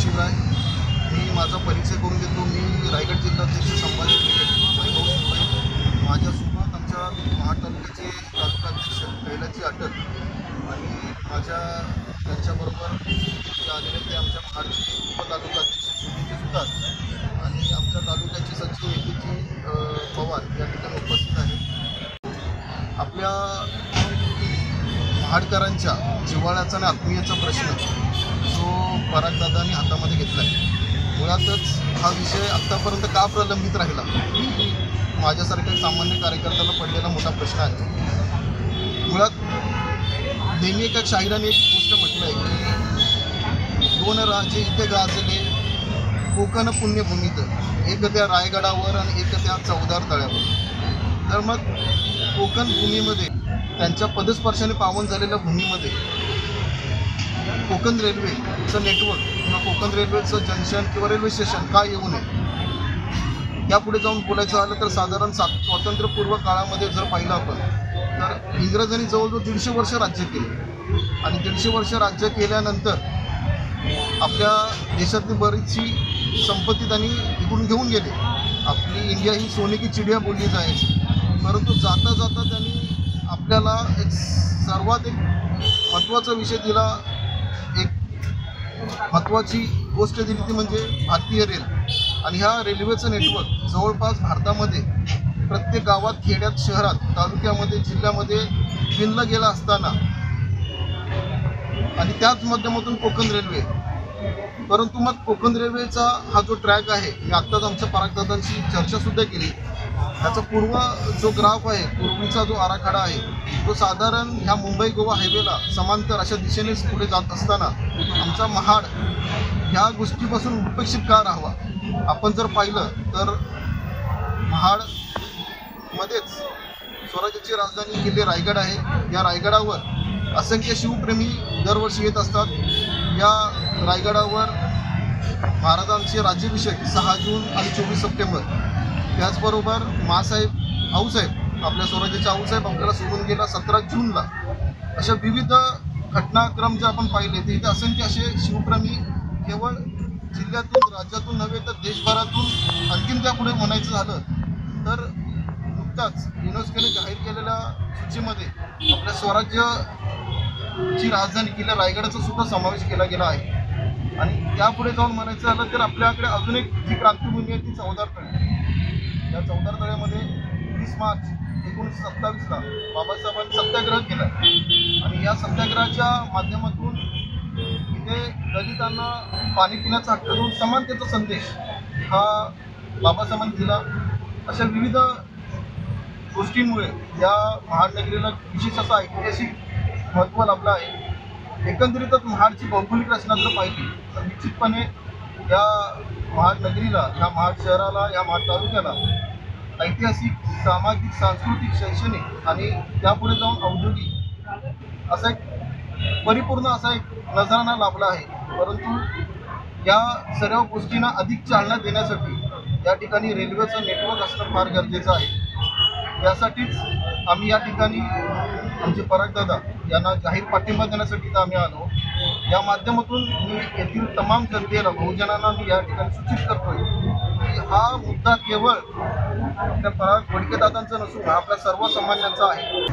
शिवराय। मी माझा परिचय करून देतो। मी रायगड जिल्हाध्यक्ष संभाजी वैभव शिवराय। माझ्यासोबत आमच्या महाड तालुक्याचे तालुकाध्यक्ष कैलाची अटक आणि त्यांच्याबरोबर जे आलेले ते आमच्या महाडचे उपतालुकाध्यक्ष सुनील सुतार आणि आमच्या तालुक्याचे सचिव एकीची पवार या ठिकाणी उपस्थित आहेत। आपल्या महाडकरांच्या जिव्हाळ्याचा आणि आत्मीयतेचा प्रश्न जो परागदादांनी हातामध्ये घेतला आहे, मुळातच हा विषय आत्तापर्यंत का प्रलंबित राहिला माझ्यासारख्या सामान्य कार्यकर्त्याला पडलेला मोठा प्रश्न आहे। मुळात नेहमी एका शाहिराने एक गोष्ट म्हटलं आहे की दोन राजे इथे गाजले कोकण पुण्यभूमीत, एक त्या रायगडावर आणि एक त्या चौदार तळ्यावर। तर मग कोकण भूमीमध्ये त्यांच्या पदस्पर्शाने पावन झालेल्या भूमीमध्ये कोकण रेल्वेचं नेटवर्क किंवा कोकण रेल्वेचं जंक्शन किंवा रेल्वे स्टेशन का येऊ नये, यापुढे जाऊन बोलायचं झालं तर साधारण स्वातंत्र्यपूर्व काळामध्ये जर पाहिलं आपण तर इंग्रजांनी जवळजवळ 150 वर्ष राज्य केले आणि 150 वर्ष राज्य केल्यानंतर आपल्या देशातली बरीचशी संपत्ती त्यांनी इकडून घेऊन गेले। आपली इंडिया ही सोने की चिडिया बोलली जायची, परंतु जाता जाता त्यांनी आपल्याला एक सर्वात महत्त्वाचा विषय दिला, एक महत्त्वाची गोष्ट दिली ती म्हणजे भारतीय रेल। आणि ह्या रेल्वेचं नेटवर्क जवळपास भारतामध्ये प्रत्येक गावात, खेड्यात, शहरात, तालुक्यामध्ये, जिल्ह्यामध्ये विणलं गेलं असताना आणि त्याच माध्यमातून कोकण रेल्वे। परंतु मग कोकण रेल्वेचा हा जो ट्रॅक आहे, मी आत्ताच आमच्या परागदादांशी चर्चासुद्धा केली, त्याचा पूर्व जो ग्राफ आहे, पूर्वीचा जो आराखडा आहे, तो साधारण ह्या मुंबई गोवा हायवेला समांतर अशा दिशेनेच पुढे जात असताना आमचा महाड ह्या गोष्टीपासून उपेक्षित का राहावा। आपण जर पाहिलं तर महाडमध्येच स्वराज्याची राजधानी किल्ले रायगड आहे। या रायगडावर असंख्य शिवप्रेमी दरवर्षी येत असतात। या रायगडावर महाराजांचे राज्याभिषेक 6 जून आणि 24 सप्टेंबर, त्याचबरोबर मासाहेब आऊसाहेब आपल्या स्वराज्याचे आऊसाहेब आपल्याला सोडून गेला 17 जूनला। अशा विविध घटनाक्रम जे आपण पाहिले ते इथे असंख्य असे शिवप्रेमी केवळ जिल्ह्यातून, राज्यातून नव्हे तर देशभरातून, आणखीन त्यापुढे म्हणायचं झालं तर नुकताच युनेस्कोने जाहीर केलेल्या सूचीमध्ये आपल्या स्वराज्याची राजधानी किल्ला रायगडाचा सुद्धा समावेश केला गेला आहे। आणि त्यापुढे जाऊन म्हणायचं झालं तर आपल्याकडे अजून एक जी क्रांतीभूमी आहे ती चौदार तळे। या चौदार तळ्यामध्ये 30 मार्च 1927ला बाबासाहेबांनी सत्याग्रह केला आणि या सत्याग्रहाच्या माध्यमातून इथे दलितांना पाणी पिण्याचा हक्क देऊन समानतेचा संदेश हा बाबासाहेबांनी दिला। अशा विविध गोष्टींमुळे या महाडनगरीला विशेष असा ऐतिहासिक महत्त्व लाभलं आहे। एकंदरीतच महाडची भौगोलिक रचना जर पाहिली तर निश्चितपणे या महाडनगरीला, या महाड शहराला, या महाड तालुक्याला ऐतिहासिक, सामाजिक, सांस्कृतिक, शैक्षणिक आणि त्यापुढे जाऊन औद्योगिक असा एक परिपूर्ण असा एक नजराणा लाभला आहे। परंतु या सर्व गोष्टींना अधिक चालना देण्यासाठी या ठिकाणी रेल्वेचं नेटवर्क असणं फार गरजेचं आहे। यासाठीच आम्ही या ठिकाणी आमचे परागदादा यांना जाहीर पाठिंबा देण्यासाठी तर आम्ही आलो। या माध्यमातून मी येथील तमाम जनतेला, बहुजनांना मी या ठिकाणी सूचित करतोय की हा मुद्दा केवळ आपल्या पराग वडकेदादांचा नसून हा आपल्या सर्वसामान्यांचा आहे।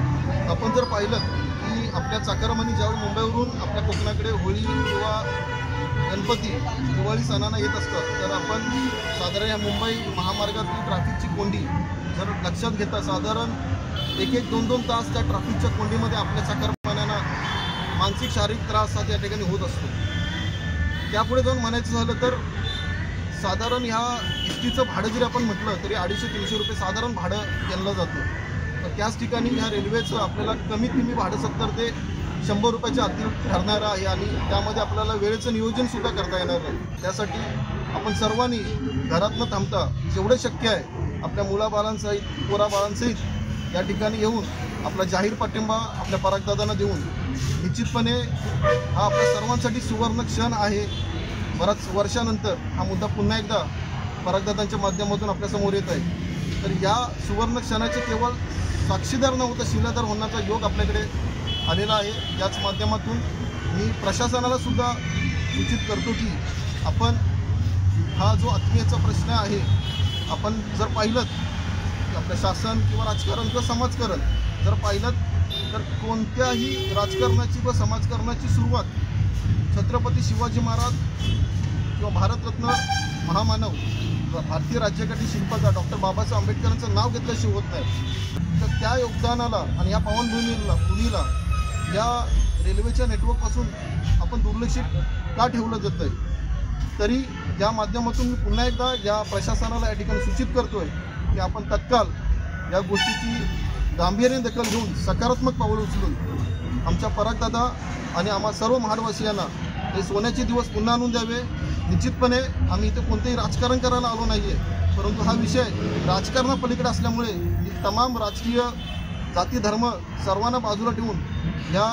आपण जर पाहिलं की आपल्या चाकरमानी ज्यावेळी मुंबईवरून आपल्या कोकणाकडे होळी किंवा गणपती, दिवाळी सणांना येत असतात तर आपण साधारण या मुंबई महामार्गातली ट्रॅफिकची कोंडी जर लक्षात घेता साधारण 1-2 तास त्या ट्रॅफिकच्या कोंडीमध्ये आपल्या चाकरमान्यांना मानसिक, शारीरिक त्रास हा त्या ठिकाणी होत असतो। त्यापुढे जाऊन म्हणायचं झालं तर साधारण ह्या एसटीचं भाडं जरी आपण म्हटलं तरी 250-300 रुपये साधारण भाडं केलं जातं। तर त्याच ठिकाणी ह्या रेल्वेचं आपल्याला कमीत कमी भाडं 70 ते 100 रुपयाच्या अतिरिक्त ठरणारं आहे आणि त्यामध्ये आपल्याला वेळेचं नियोजनसुद्धा करता येणार नाही। त्यासाठी आपण सर्वांनी घरात न थांबता जेवढं शक्य आहे आपल्या मुलाबाळांसहित, पोराबाळांसहित या ठिकाणी येऊन आपला जाहीर पाठिंबा आपल्या परागदादांना देऊन निश्चितपणे हा आपल्या सर्वांसाठी सुवर्ण क्षण आहे। बऱ्याच वर्षानंतर हा मुद्दा पुन्हा एकदा परागदादांच्या माध्यमातून आपल्यासमोर येत आहे। तर या सुवर्ण क्षणाचे केवळ साक्षीदार न होता शिलेदार होण्याचा योग आपल्याकडे आलेला आहे। याच माध्यमातून मी प्रशासनाला सुद्धा सूचित करतो की आपण हा जो आत्मीयतेचा प्रश्न आहे, आपण जर पाहिलं आपलं शासन किंवा राजकारण किंवा समाजकारण जर पाहिलं तर कोणत्याही राजकारणाची व समाजकारणाची सुरुवात छत्रपती शिवाजी महाराज किंवा भारतरत्न महामानव भारतीय राज्यघटनेचे शिल्पकार डॉक्टर बाबासाहेब आंबेडकरांचं नाव घेतल्याशिवाय होत नाही. तर त्या योगदानाला आणि या पावनभूमीला या रेल्वेच्या नेटवर्कपासून आपण दुर्लक्षित का ठेवलं जातं आहे. तरी या माध्यमातून मी पुन्हा एकदा या प्रशासनाला या ठिकाणी सूचित करतोय की आपण तत्काळ या गोष्टीची गांभीर्याने दखल घेऊन सकारात्मक पावलं उचलून आमच्या परागदादा आणि आम्हा सर्व महाडवासियांना हे सोन्याचे दिवस पुन्हा आणून द्यावे. निश्चितपणे आम्ही इथे कोणतेही राजकारण करायला आलो नाही आहे, परंतु हा विषय राजकारणापलीकडे असल्यामुळे तमाम राजकीय जाती धर्म सर्वांना बाजूला ठेवून या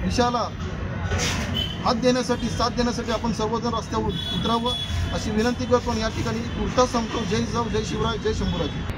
विषयाला हात देण्यासाठी साथ देण्यासाठी आपण सर्वजण रस्त्यावर उतरावं अशी विनंती करतो आणि या ठिकाणी तुर्तास संपतो. जय जय शिवराय, जय शंभूराज.